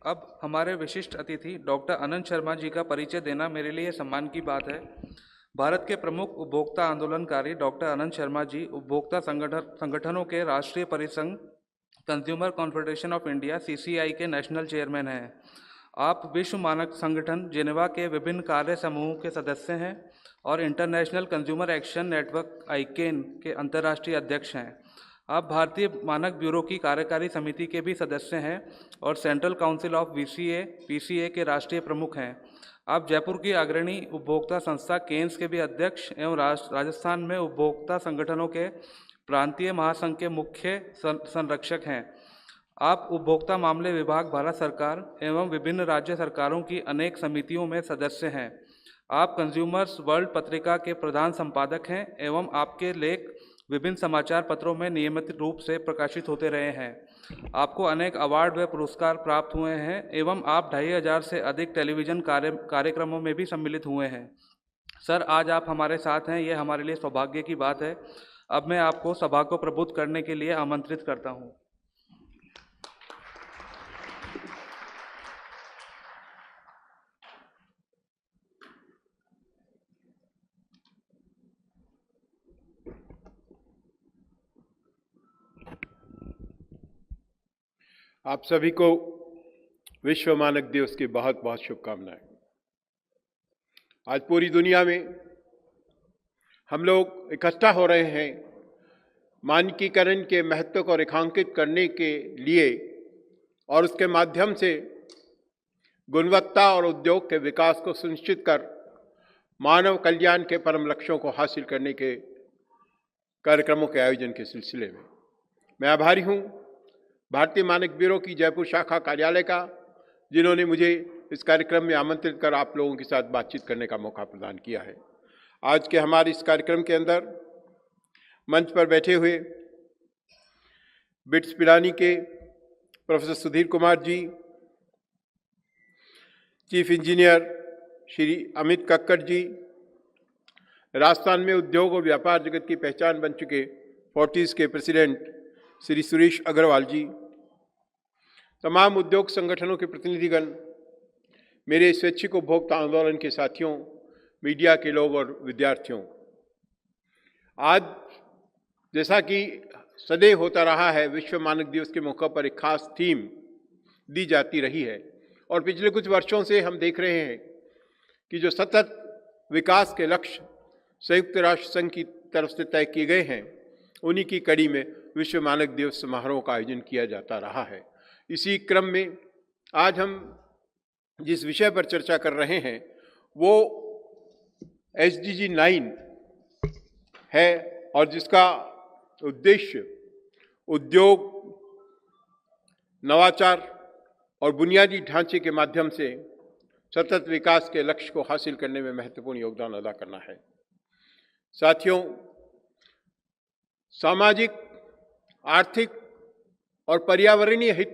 अब हमारे विशिष्ट अतिथि डॉक्टर अनंत शर्मा जी का परिचय देना मेरे लिए सम्मान की बात है। भारत के प्रमुख उपभोक्ता आंदोलनकारी डॉक्टर अनंत शर्मा जी उपभोक्ता संगठनों के राष्ट्रीय परिसंघ consumer confederation of India (CCI) के नेशनल चेयरमैन हैं। आप विश्व मानक संगठन जेनेवा के विभिन्न कार्य समूहों के सदस्य हैं और इंटरनेशनल कंज्यूमर एक्शन नेटवर्क (आईकेन) के अंतर्राष्ट्रीय अध्यक्ष हैं। आप भारतीय मानक ब्यूरो की कार्यकारी समिति के भी सदस्य हैं और central council of VCA PCA के राष्ट्रीय प्रमुख हैं। आप जयपुर की अग्रणी उपभोक्ता संस्था केन्स के भी अध्यक्ष एवं राजस्थान में उपभोक्ता संगठनों के प्रांतीय महासंघ के मुख्य संरक्षक हैं। आप उपभोक्ता मामले विभाग, भारत सरकार एवं विभिन्न राज्य सरकारों की अनेक समितियों में सदस्य हैं। आप कंज्यूमर्स वर्ल्ड पत्रिका के प्रधान संपादक हैं एवं आपके लेख विभिन्न समाचार पत्रों में नियमित रूप से प्रकाशित होते रहे हैं। आपको अनेक अवार्ड व पुरस्कार प्राप्त हुए हैं एवं आप 2500 से अधिक टेलीविज़न कार्यक्रमों में भी सम्मिलित हुए हैं। सर, आज आप हमारे साथ हैं, ये हमारे लिए सौभाग्य की बात है। अब मैं आपको सभा को प्रबुद्ध करने के लिए आमंत्रित करता हूँ। आप सभी को विश्व मानक दिवस की बहुत बहुत शुभकामनाएं। आज पूरी दुनिया में हम लोग इकट्ठा हो रहे हैं मानकीकरण के महत्व को रेखांकित करने के लिए और उसके माध्यम से गुणवत्ता और उद्योग के विकास को सुनिश्चित कर मानव कल्याण के परम लक्ष्यों को हासिल करने के कार्यक्रमों के आयोजन के सिलसिले में मैं आभारी हूं भारतीय मानक ब्यूरो की जयपुर शाखा कार्यालय का, जिन्होंने मुझे इस कार्यक्रम में आमंत्रित कर आप लोगों के साथ बातचीत करने का मौका प्रदान किया है। आज के हमारे इस कार्यक्रम के अंदर मंच पर बैठे हुए बिट्स पिलानी के professor Sudhir Kumar ji, chief engineer Shri Amit Kakkar ji, Rajasthan में उद्योग और व्यापार जगत की पहचान बन चुके फोर्टिस के प्रेसिडेंट श्री सुरेश अग्रवाल जी, तमाम उद्योग संगठनों के प्रतिनिधिगण, मेरे स्वैच्छिक उपभोक्ता आंदोलन के साथियों, मीडिया के लोग और विद्यार्थियों, आज जैसा कि सदैव होता रहा है, विश्व मानक दिवस के मौके पर एक खास थीम दी जाती रही है और पिछले कुछ वर्षों से हम देख रहे हैं कि जो सतत विकास के लक्ष्य संयुक्त राष्ट्र संघ की तरफ से तय किए गए हैं, उन्हीं की कड़ी में विश्व मानक दिवस समारोह का आयोजन किया जाता रहा है। इसी क्रम में आज हम जिस विषय पर चर्चा कर रहे हैं वो SDG 9 है और जिसका उद्देश्य उद्योग, नवाचार और बुनियादी ढांचे के माध्यम से सतत विकास के लक्ष्य को हासिल करने में महत्वपूर्ण योगदान अदा करना है। साथियों, सामाजिक, आर्थिक और पर्यावरणीय हित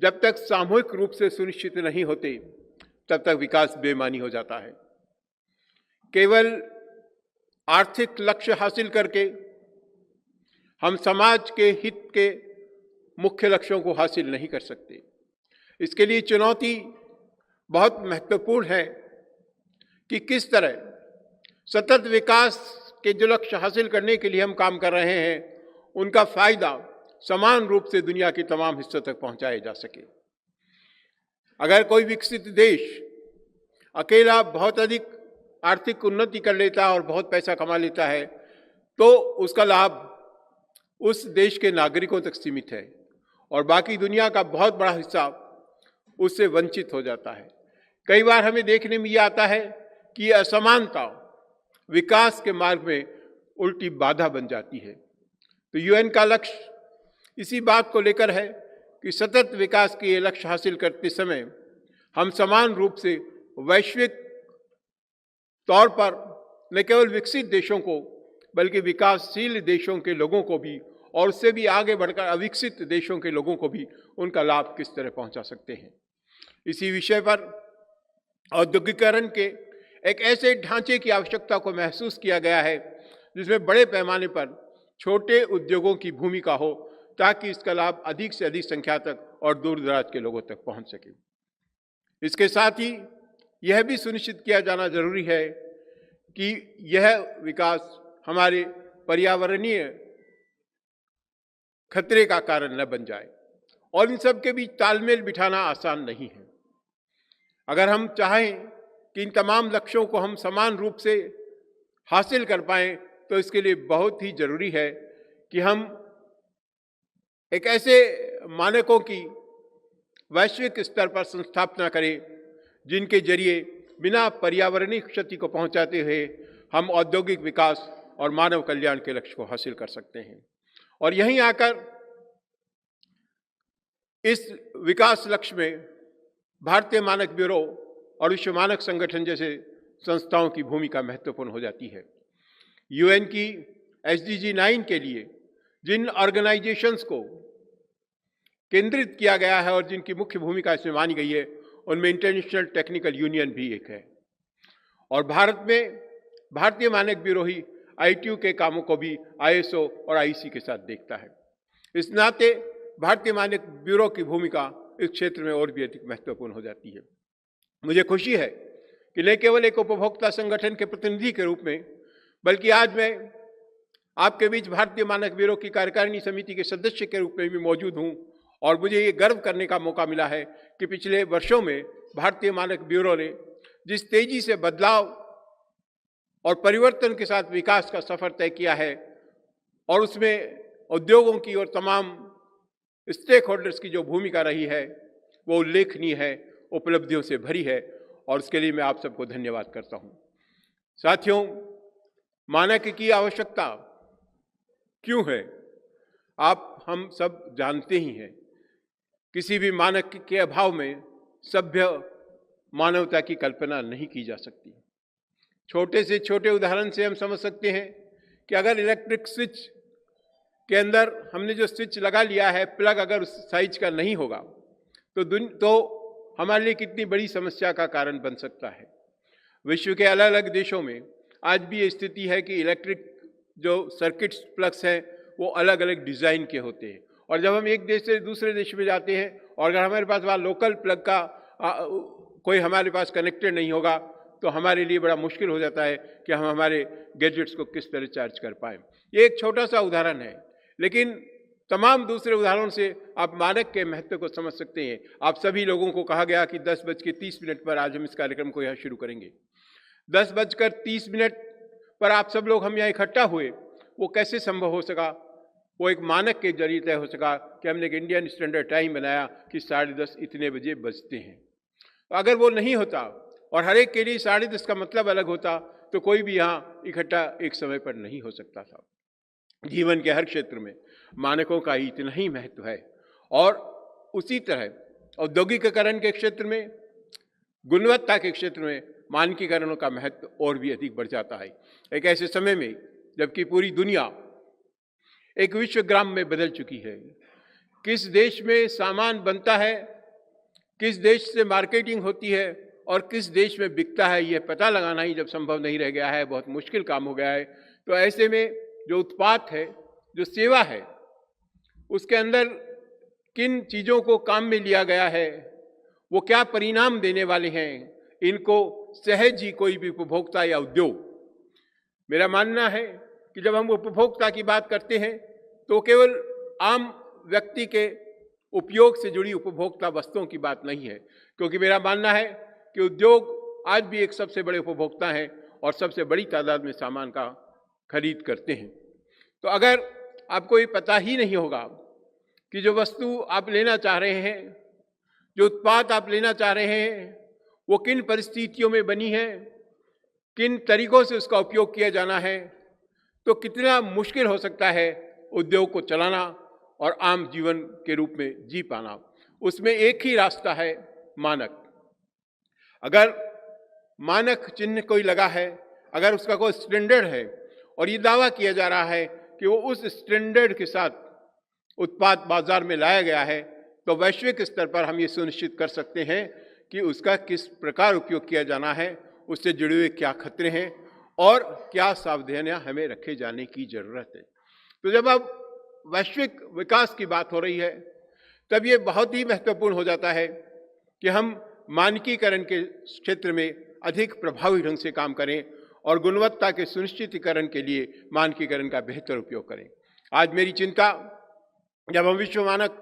जब तक सामूहिक रूप से सुनिश्चित नहीं होते, तब तक विकास बेमानी हो जाता है। केवल आर्थिक लक्ष्य हासिल करके हम समाज के हित के मुख्य लक्ष्यों को हासिल नहीं कर सकते। इसके लिए चुनौती बहुत महत्वपूर्ण है कि किस तरह सतत विकास के जो लक्ष्य हासिल करने के लिए हम काम कर रहे हैं, उनका फायदा समान रूप से दुनिया के तमाम हिस्सों तक पहुंचाया जा सके। अगर कोई विकसित देश अकेला बहुत अधिक आर्थिक उन्नति कर लेता है और बहुत पैसा कमा लेता है, तो उसका लाभ उस देश के नागरिकों तक सीमित है और बाकी दुनिया का बहुत बड़ा हिस्सा उससे वंचित हो जाता है। कई बार हमें देखने में यह आता है कि असमानता विकास के मार्ग में उल्टी बाधा बन जाती है। तो UN का लक्ष्य इसी बात को लेकर है कि सतत विकास के ये लक्ष्य हासिल करते समय हम समान रूप से वैश्विक तौर पर न केवल विकसित देशों को बल्कि विकासशील देशों के लोगों को भी और उससे भी आगे बढ़कर अविकसित देशों के लोगों को भी उनका लाभ किस तरह पहुंचा सकते हैं। इसी विषय पर औद्योगिकीकरण के एक ऐसे ढांचे की आवश्यकता को महसूस किया गया है जिसमें बड़े पैमाने पर छोटे उद्योगों की भूमिका हो, ताकि इसका लाभ अधिक से अधिक संख्या तक और दूर दराज के लोगों तक पहुंच सके। इसके साथ ही यह भी सुनिश्चित किया जाना जरूरी है कि यह विकास हमारे पर्यावरणीय खतरे का कारण न बन जाए, और इन सब के बीच तालमेल बिठाना आसान नहीं है। अगर हम चाहें कि इन तमाम लक्ष्यों को हम समान रूप से हासिल कर पाएं, तो इसके लिए बहुत ही जरूरी है कि हम एक ऐसे मानकों की वैश्विक स्तर पर संस्थापना करें जिनके जरिए बिना पर्यावरणीय क्षति को पहुंचाते हुए हम औद्योगिक विकास और मानव कल्याण के लक्ष्य को हासिल कर सकते हैं। और यहीं आकर इस विकास लक्ष्य में भारतीय मानक ब्यूरो और विश्व मानक संगठन जैसे संस्थाओं की भूमिका महत्वपूर्ण हो जाती है। यूएन की SDG 9 के लिए जिन ऑर्गेनाइजेशंस को केंद्रित किया गया है और जिनकी मुख्य भूमिका इसमें मानी गई है, उनमें इंटरनेशनल टेक्निकल यूनियन भी एक है। और भारत में भारतीय मानक ब्यूरो ही ITU के कामों को भी ISO और IEC के साथ देखता है। इस नाते भारतीय मानक ब्यूरो की भूमिका इस क्षेत्र में और भी अधिक महत्वपूर्ण हो जाती है। मुझे खुशी है कि न केवल एक उपभोक्ता संगठन के प्रतिनिधि के रूप में, बल्कि आज मैं आपके बीच भारतीय मानक ब्यूरो की कार्यकारिणी समिति के सदस्य के रूप में भी मौजूद हूं, और मुझे ये गर्व करने का मौका मिला है कि पिछले वर्षों में भारतीय मानक ब्यूरो ने जिस तेजी से बदलाव और परिवर्तन के साथ विकास का सफर तय किया है, और उसमें उद्योगों की और तमाम स्टेक होल्डर्स की जो भूमिका रही है वो उल्लेखनीय है, उपलब्धियों से भरी है, और उसके लिए मैं आप सबको धन्यवाद करता हूं। साथियों, मानक की आवश्यकता क्यों है आप हम सब जानते ही हैं। किसी भी मानक के अभाव में सभ्य मानवता की कल्पना नहीं की जा सकती। छोटे से छोटे उदाहरण से हम समझ सकते हैं कि अगर इलेक्ट्रिक स्विच के अंदर हमने जो स्विच लगा लिया है, प्लग अगर उस साइज का नहीं होगा तो हमारे लिए कितनी बड़ी समस्या का कारण बन सकता है। विश्व के अलग अलग देशों में आज भी ये स्थिति है कि इलेक्ट्रिक जो सर्किट्स प्लग्स हैं वो अलग अलग डिज़ाइन के होते हैं, और जब हम एक देश से दूसरे देश में जाते हैं और अगर हमारे पास वहाँ लोकल प्लग का कोई हमारे पास कनेक्टेड नहीं होगा तो हमारे लिए बड़ा मुश्किल हो जाता है कि हम हमारे गैजेट्स को किस तरह चार्ज कर पाएँ। ये एक छोटा सा उदाहरण है, लेकिन तमाम दूसरे उदाहरणों से आप मानक के महत्व को समझ सकते हैं। आप सभी लोगों को कहा गया कि 10:30 पर आज हम इस कार्यक्रम को यहाँ शुरू करेंगे। 10:30 पर आप सब लोग हम यहाँ इकट्ठा हुए, वो कैसे संभव हो सका? वो एक मानक के जरिए तय हो सका कि हमने एक इंडियन स्टैंडर्ड टाइम बनाया कि 10:30 इतने बजे बजते हैं। तो अगर वो नहीं होता और हर एक के लिए 10:30 का मतलब अलग होता तो कोई भी यहाँ इकट्ठा एक समय पर नहीं हो सकता था। जीवन के हर क्षेत्र में मानकों का इतना ही महत्व है, और उसी तरह औद्योगिकीकरण के क्षेत्र में, गुणवत्ता के क्षेत्र में मानकीकरणों का महत्व और भी अधिक बढ़ जाता है। एक ऐसे समय में जबकि पूरी दुनिया एक विश्वग्राम में बदल चुकी है, किस देश में सामान बनता है, किस देश से मार्केटिंग होती है और किस देश में बिकता है, यह पता लगाना ही जब संभव नहीं रह गया है, बहुत मुश्किल काम हो गया है। तो ऐसे में जो उत्पाद है, जो सेवा है, उसके अंदर किन चीज़ों को काम में लिया गया है, वो क्या परिणाम देने वाले हैं, इनको सहज ही कोई भी उपभोक्ता या उद्योग, मेरा मानना है कि जब हम उपभोक्ता की बात करते हैं तो केवल आम व्यक्ति के उपयोग से जुड़ी उपभोक्ता वस्तुओं की बात नहीं है, क्योंकि मेरा मानना है कि उद्योग आज भी एक सबसे बड़े उपभोक्ता हैं और सबसे बड़ी तादाद में सामान का खरीद करते हैं। तो अगर आपको ये पता ही नहीं होगा कि जो वस्तु आप लेना चाह रहे हैं, जो उत्पाद आप लेना चाह रहे हैं, वो किन परिस्थितियों में बनी है, किन तरीकों से उसका उपयोग किया जाना है, तो कितना मुश्किल हो सकता है उद्योग को चलाना और आम जीवन के रूप में जी पाना। उसमें एक ही रास्ता है, मानक। अगर मानक चिन्ह कोई लगा है, अगर उसका कोई स्टैंडर्ड है और ये दावा किया जा रहा है कि वो उस स्टैंडर्ड के साथ उत्पाद बाजार में लाया गया है, तो वैश्विक स्तर पर हम ये सुनिश्चित कर सकते हैं कि उसका किस प्रकार उपयोग किया जाना है, उससे जुड़े हुए क्या खतरे हैं और क्या सावधानियां हमें रखे जाने की जरूरत है। तो जब अब वैश्विक विकास की बात हो रही है तब ये बहुत ही महत्वपूर्ण हो जाता है कि हम मानकीकरण के क्षेत्र में अधिक प्रभावी ढंग से काम करें और गुणवत्ता के सुनिश्चितीकरण के लिए मानकीकरण का बेहतर उपयोग करें। आज मेरी चिंता, जब हम विश्व मानक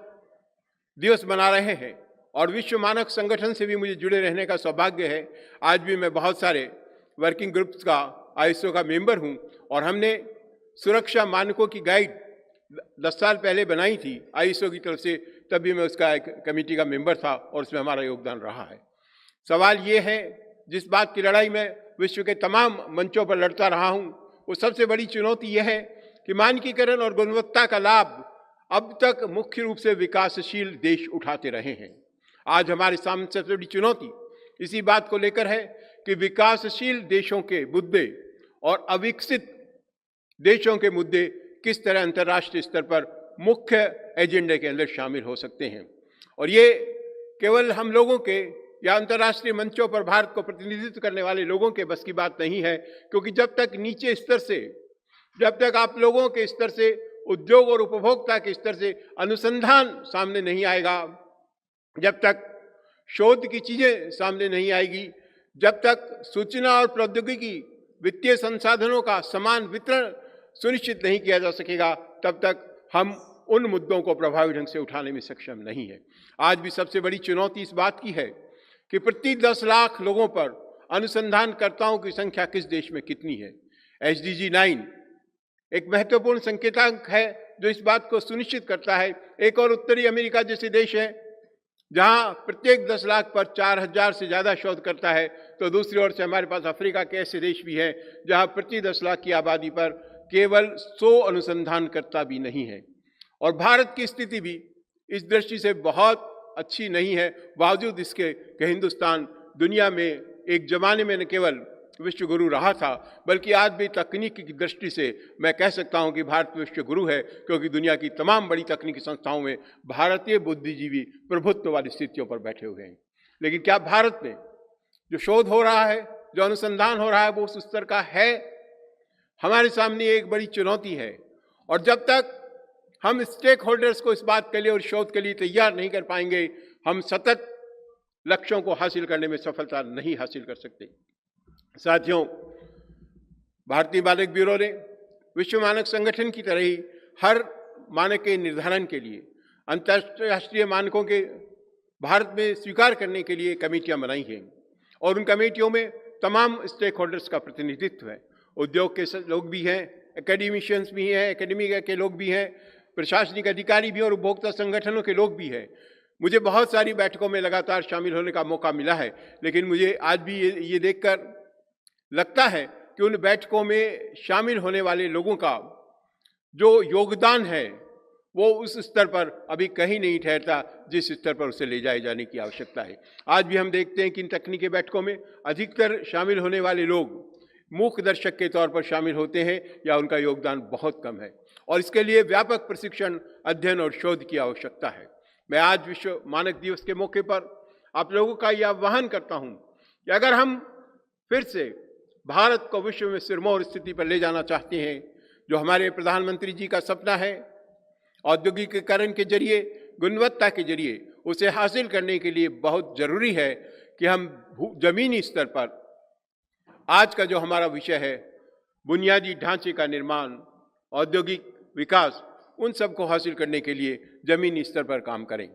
दिवस मना रहे हैं और विश्व मानक संगठन से भी मुझे जुड़े रहने का सौभाग्य है, आज भी मैं बहुत सारे वर्किंग ग्रुप्स का आईएसओ का मेंबर हूं और हमने सुरक्षा मानकों की गाइड 10 साल पहले बनाई थी आईएसओ की तरफ से, तब भी मैं उसका एक कमेटी का मेंबर था और उसमें हमारा योगदान रहा है। सवाल ये है, जिस बात की लड़ाई मैं विश्व के तमाम मंचों पर लड़ता रहा हूं, वो सबसे बड़ी चुनौती यह है कि मानकीकरण और गुणवत्ता का लाभ अब तक मुख्य रूप से विकासशील देश उठाते रहे हैं। आज हमारे सामने सबसे बड़ी चुनौती इसी बात को लेकर है कि विकासशील देशों के मुद्दे और अविकसित देशों के मुद्दे किस तरह अंतर्राष्ट्रीय स्तर पर मुख्य एजेंडे के अंदर शामिल हो सकते हैं। और ये केवल हम लोगों के या अंतर्राष्ट्रीय मंचों पर भारत को प्रतिनिधित्व करने वाले लोगों के बस की बात नहीं है, क्योंकि जब तक नीचे स्तर से, जब तक आप लोगों के स्तर से, उद्योग और उपभोक्ता के स्तर से अनुसंधान सामने नहीं आएगा, जब तक शोध की चीजें सामने नहीं आएगी, जब तक सूचना और प्रौद्योगिकी वित्तीय संसाधनों का समान वितरण सुनिश्चित नहीं किया जा सकेगा, तब तक हम उन मुद्दों को प्रभावी ढंग से उठाने में सक्षम नहीं है। आज भी सबसे बड़ी चुनौती इस बात की है कि प्रति 10 लाख लोगों पर अनुसंधानकर्ताओं की संख्या किस देश में कितनी है। SDG 9 एक महत्वपूर्ण संकेतांक है जो इस बात को सुनिश्चित करता है। एक और उत्तरी अमेरिका जैसे देश है जहां प्रत्येक 10 लाख पर 4000 से ज्यादा शोधकर्ता है, तो दूसरी ओर से हमारे पास अफ्रीका के ऐसे देश भी हैं जहां प्रति 10 लाख की आबादी पर केवल 100 अनुसंधानकर्ता भी नहीं है। और भारत की स्थिति भी इस दृष्टि से बहुत अच्छी नहीं है, बावजूद इसके कि हिंदुस्तान दुनिया में एक जमाने में न केवल विश्व गुरु रहा था, बल्कि आज भी तकनीकी की दृष्टि से मैं कह सकता हूं कि भारत विश्व गुरु है, क्योंकि दुनिया की तमाम बड़ी तकनीकी संस्थाओं में भारतीय बुद्धिजीवी प्रभुत्व वाली स्थितियों पर बैठे हुए हैं। लेकिन क्या भारत में जो शोध हो रहा है, जो अनुसंधान हो रहा है, वो उस स्तर का है? हमारे सामने एक बड़ी चुनौती है। और जब तक हम स्टेक होल्डर्स को इस बात के लिए और शोध के लिए तैयार नहीं कर पाएंगे, हम सतत लक्ष्यों को हासिल करने में सफलता नहीं हासिल कर सकते। साथियों, भारतीय मानक ब्यूरो ने विश्व मानक संगठन की तरह ही हर मानक के निर्धारण के लिए अंतर्राष्ट्रीय मानकों के भारत में स्वीकार करने के लिए कमेटियां बनाई हैं और उन कमेटियों में तमाम स्टेक होल्डर्स का प्रतिनिधित्व है। उद्योग के लोग भी हैं, एकेडमिशियंस भी हैं, एकेडमिक के लोग भी हैं, प्रशासनिक अधिकारी भी और उपभोक्ता संगठनों के लोग भी हैं। मुझे बहुत सारी बैठकों में लगातार शामिल होने का मौका मिला है, लेकिन मुझे आज भी ये देखकर लगता है कि उन बैठकों में शामिल होने वाले लोगों का जो योगदान है वो उस स्तर पर अभी कहीं नहीं ठहरता जिस स्तर पर उसे ले जाए जाने की आवश्यकता है। आज भी हम देखते हैं कि इन तकनीकी बैठकों में अधिकतर शामिल होने वाले लोग मूक दर्शक के तौर पर शामिल होते हैं या उनका योगदान बहुत कम है, और इसके लिए व्यापक प्रशिक्षण, अध्ययन और शोध की आवश्यकता है। मैं आज विश्व मानक दिवस के मौके पर आप लोगों का यह आह्वान करता हूं कि अगर हम फिर से भारत को विश्व में सिरमौर स्थिति पर ले जाना चाहते हैं, जो हमारे प्रधानमंत्री जी का सपना है, औद्योगिकीकरण के जरिए, गुणवत्ता के जरिए उसे हासिल करने के लिए बहुत जरूरी है कि हम जमीनी स्तर पर आज का जो हमारा विषय है, बुनियादी ढांचे का निर्माण, औद्योगिक विकास, उन सब को हासिल करने के लिए जमीनी स्तर पर काम करें,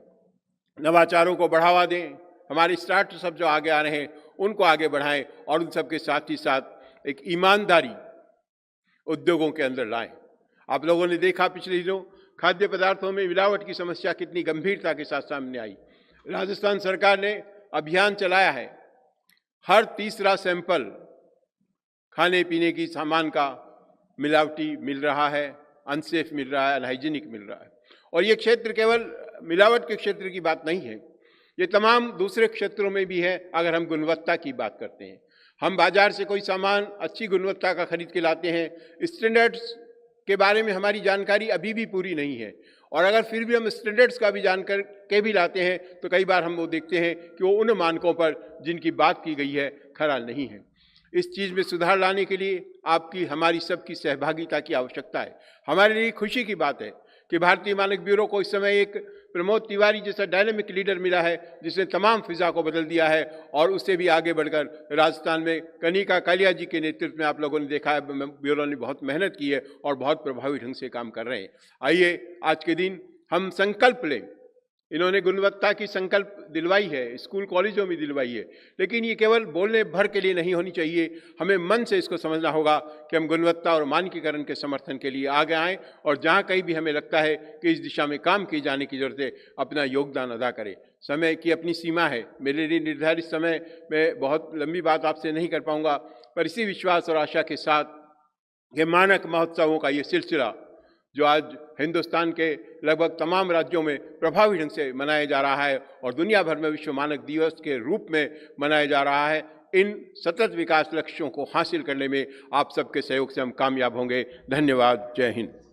नवाचारों को बढ़ावा दें, हमारे स्टार्टअप जो आगे आ रहे हैं उनको आगे बढ़ाएं और उन सब के साथ ही साथ एक ईमानदारी उद्योगों के अंदर लाएं। आप लोगों ने देखा पिछले दिनों खाद्य पदार्थों में मिलावट की समस्या कितनी गंभीरता के साथ सामने आई। राजस्थान सरकार ने अभियान चलाया है, हर तीसरा सैंपल खाने पीने की सामान का मिलावटी मिल रहा है, अनसेफ मिल रहा है, अनहाइजीनिक मिल रहा है। और ये क्षेत्र केवल मिलावट के क्षेत्र की बात नहीं है, ये तमाम दूसरे क्षेत्रों में भी है। अगर हम गुणवत्ता की बात करते हैं, हम बाजार से कोई सामान अच्छी गुणवत्ता का खरीद के लाते हैं, स्टैंडर्ड्स के बारे में हमारी जानकारी अभी भी पूरी नहीं है, और अगर फिर भी हम स्टैंडर्ड्स का भी जानकर के भी लाते हैं तो कई बार हम वो देखते हैं कि वो उन मानकों पर जिनकी बात की गई है खरा नहीं है। इस चीज़ में सुधार लाने के लिए आपकी, हमारी सबकी सहभागिता की आवश्यकता है। हमारे लिए खुशी की बात है कि भारतीय मानक ब्यूरो को इस समय एक प्रमोद तिवारी जैसा डायनामिक लीडर मिला है जिसने तमाम फिजा को बदल दिया है और उससे भी आगे बढ़कर राजस्थान में कनिका कालिया जी के नेतृत्व में आप लोगों ने देखा है ब्यूरो ने बहुत मेहनत की है और बहुत प्रभावी ढंग से काम कर रहे हैं। आइए आज के दिन हम संकल्प लें। इन्होंने गुणवत्ता की संकल्प दिलवाई है, स्कूल कॉलेजों में दिलवाई है, लेकिन ये केवल बोलने भर के लिए नहीं होनी चाहिए। हमें मन से इसको समझना होगा कि हम गुणवत्ता और मानकीकरण के समर्थन के लिए आगे आएँ और जहाँ कहीं भी हमें लगता है कि इस दिशा में काम किए जाने की जरूरत है, अपना योगदान अदा करें। समय की अपनी सीमा है, मेरे लिए निर्धारित समय में बहुत लंबी बात आपसे नहीं कर पाऊंगा, पर इसी विश्वास और आशा के साथ ये मानक महोत्सवों का ये सिलसिला जो आज हिंदुस्तान के लगभग तमाम राज्यों में प्रभावी ढंग से मनाया जा रहा है और दुनिया भर में विश्व मानक दिवस के रूप में मनाया जा रहा है, इन सतत विकास लक्ष्यों को हासिल करने में आप सबके सहयोग से हम कामयाब होंगे। धन्यवाद। जय हिंद।